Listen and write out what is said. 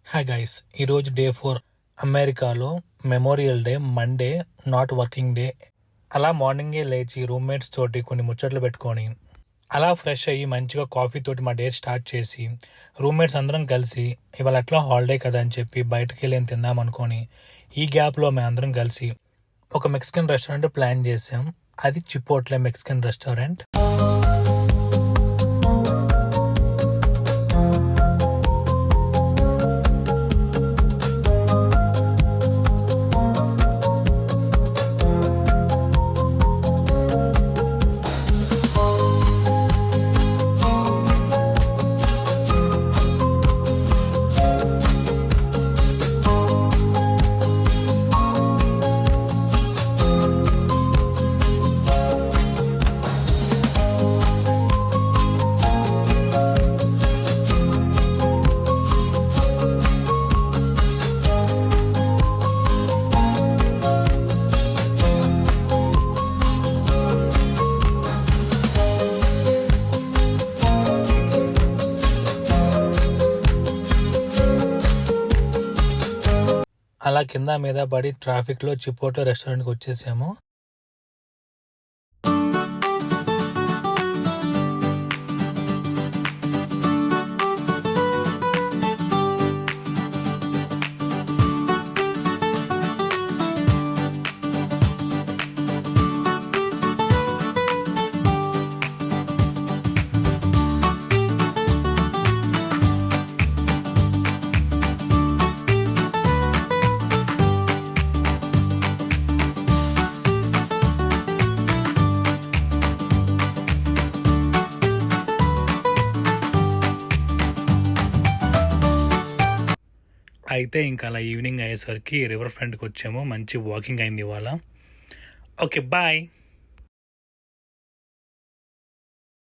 Hi guys, ఈరోజు day 4 అమెరికాలో memorial day, Monday, not working day. అలా మార్నింగే లేచి రూమ్మేట్స్ తోటి కొన్ని ముచ్చట్లు పెట్టుకొని అలా ఫ్రెష్ అయ్యి మంచిగా కాఫీ తోటి మా డే స్టార్ట్ చేసి రూమ్మేట్స్ అందరం కలిసి ఇవాళ ఎట్లా హాలిడే కదా అని చెప్పి బయటకు వెళ్ళి తిందాం అనుకొని ఈ గ్యాప్లో మేము అందరం కలిసి ఒక మెక్సికన్ రెస్టారెంట్ ప్లాన్ చేసాం. అది చిపోట్లే మెక్సికన్ రెస్టారెంట్. అలా కింద మీద పడి ట్రాఫిక్లో చిపోట్లే రెస్టారెంట్కి వచ్చేసాము. అయితే ఇంకా అలా ఈవినింగ్ అయ్యేసరికి రివర్ ఫ్రంట్కి వచ్చాము. మంచి వాకింగ్ అయింది ఇవాళ. Okay, bye.